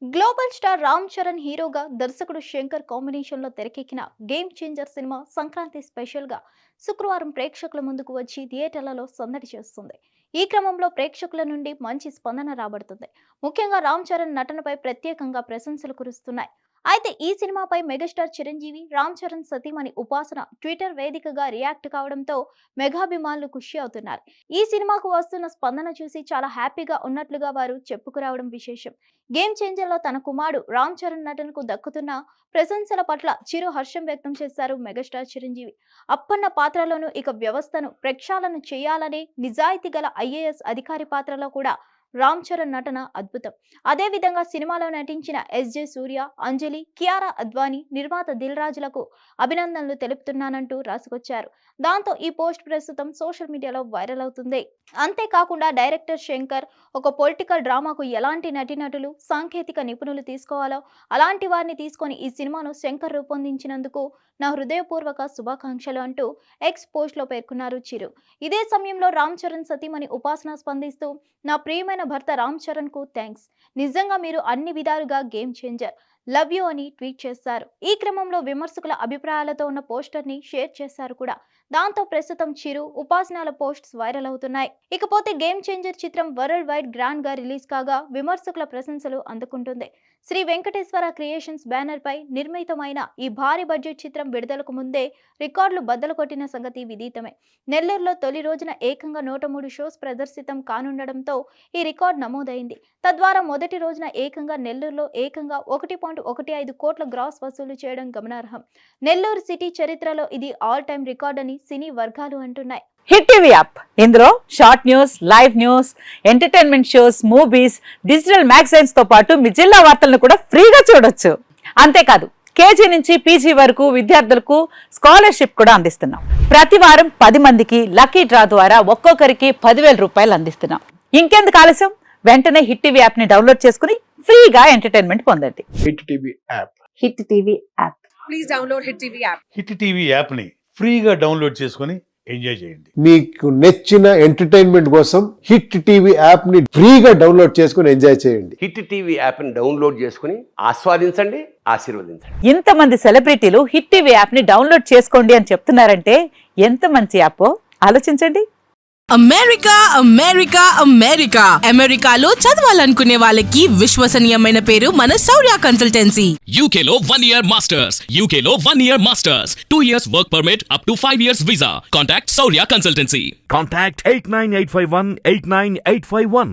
Global star Ram Charan హీరోగా దర్శకుడు Shankar combination లో తెరకెక్కిన game changer cinema Sankranti special గా శుక్రవారం ప్రేక్షకుల ముందుకు వచ్చి థియేటర్లలో సందడి చేస్తుంది. ఈ క్రమంలో ప్రేక్షకుల నుండి మంచి స్పందన రాబడుతుంది. ముఖ్యంగా రామ్ చరణ్ నటనపై ప్రత్యేకంగా ప్రశంసలు కురుస్తున్నాయి. అయితే ఈ సినిమాపై మెగాస్టార్ చిరంజీవి, రామ్ చరణ్ సతీమణి ఉపాసన ట్విట్టర్ వేదికగా రియాక్ట్ కావడంతో మెగాభిమానులు ఖుషి అవుతున్నారు. ఈ సినిమాకు వస్తున్న స్పందన చూసి చాలా హ్యాపీగా ఉన్నట్లుగా వారు చెప్పుకురావడం విశేషం. గేమ్ చేంజర్ లో తన కుమారుడు రామ్ చరణ్ నటనకు దక్కుతున్న ప్రశంసల పట్ల చిరు హర్షం వ్యక్తం చేశారు మెగాస్టార్ చిరంజీవి. అప్పన్న పాత్రలోనూ ఇక వ్యవస్థను ప్రక్షాళన చేయాలనే నిజాయితీ గల ఐఏఎస్ అధికారి పాత్రలో కూడా రామ్ చరణ్ నటన అద్భుతం. అదే విధంగా సినిమాలో నటించిన ఎస్జే సూర్య, అంజలి, కియారా అద్వానీ, నిర్మాత దిల్ రాజులకు అభినందనలు తెలుపుతున్నానంటూ రాసుకొచ్చారు. దాంతో ఈ పోస్ట్ ప్రస్తుతం సోషల్ మీడియాలో వైరల్ అవుతుంది. అంతేకాకుండా డైరెక్టర్ శంకర్ ఒక పొలిటికల్ డ్రామాకు ఎలాంటి నటీనటులు, సాంకేతిక నిపుణులు తీసుకోవాలో అలాంటి వారిని తీసుకొని ఈ సినిమాను శంకర్ రూపొందించినందుకు నా హృదయపూర్వక శుభాకాంక్షలు అంటూ ఎక్స్ పోస్ట్ లో పేర్కొన్నారు చిరు. ఇదే సమయంలో రామ్ చరణ్ సతీమణి ఉపాసన స్పందిస్తూ, నా ప్రియమైన భర్త రామ్ చరణ్ కు థ్యాంక్స్. నిజంగా మీరు అన్ని విధాలుగా గేమ్ చేంజర్. లవ్ యూ అని ట్వీట్ చేశారు. ఈ క్రమంలో విమర్శకుల అభిప్రాయాలతో ఉన్న పోస్టర్ ని షేర్ చేశారు కూడా. దాంతో ప్రస్తుతం చిరు, ఉపాసనాల పోస్ట్స్ వైరల్ అవుతున్నాయి. ఇకపోతే గేమ్ చేంజర్ చిత్రం వరల్డ్ వైడ్ గ్రాండ్ గా రిలీజ్ కాగా విమర్శకుల ప్రశంసలు అందుకుంటుంది. శ్రీ వెంకటేశ్వర క్రియేషన్స్ బ్యానర్ పై నిర్మితమైన ఈ భారీ బడ్జెట్ చిత్రం విడుదలకు ముందే రికార్డులు బద్దలు కొట్టిన సంగతి విదితమే. నెల్లూరులో తొలి రోజున ఏకంగా 103 షోస్ ప్రదర్శితం కానుండడంతో ఈ రికార్డు నమోదైంది. తద్వారా మొదటి రోజున ఏకంగా నెల్లూరులో ఏకంగా 1.15 కోట్ల గ్రాస్ వసూలు చేయడం గమనార్హం. నెల్లూరు సిటీ చరిత్రలో ఇది ఆల్ టైమ్ రికార్డ్ అని సినీ వర్గాలు అంటున్నాయి. హిట్ టీవీ యాప్ ఇందులో short news, live news, entertainment shows, movies, digital magazines తో పాటు మీ జిల్లా వార్తలను కూడా ఫ్రీగా చూడొచ్చు. అంతేకాదు కేజీ నుంచి పీజీ వరకు విద్యార్థులకు స్కాలర్షిప్ కూడా అందిస్తున్నాం. ప్రతి వారం 10 మందికి లక్కీ డ్రా ద్వారా ఒక్కొక్కరికి 10,000 రూపాయలు అందిస్తున్నాం. ఇంకెందుకు ఆలస్యం, వెంటనే హిట్ టీవీ యాప్ ని డౌన్లోడ్ చేసుకుని ఫ్రీగా ఎంటర్టైన్మెంట్ పొందండి. Hit TV app. Hit TV app. Please download hit TV app. Hit TV app ని ఫ్రీగా డౌన్లోడ్ చేసుకొని ఎంజాయ్ చేయండి. మీకు నచ్చిన ఎంటర్టైన్మెంట్ కోసం హిట్ టీవీ యాప్ ని ఫ్రీగా డౌన్లోడ్ చేసుకొని ఎంజాయ్ చేయండి. హిట్ టీవీ యాప్ ని డౌన్లోడ్ చేసుకుని ఆస్వాదించండి, ఆశీర్వదించండి. ఇంతమంది సెలబ్రిటీలు హిట్ టీవీ యాప్ ని డౌన్లోడ్ చేసుకోండి అని చెప్తున్నారంటే ఎంత మంచి యాప్ ఆలోచించండి. అమెరికా అమెరికా అమెరికా అమెరికాలో చదవాలనుకునే వాళ్ళకి విశ్వసనీయమైన పేరు మన శౌర్య కన్సల్టెన్సీ. UK లో 1 year masters. UK లో 1 year masters. 2 years work permit up to 5 years visa. Contact Saurya Consultancy. Contact 89851 89851.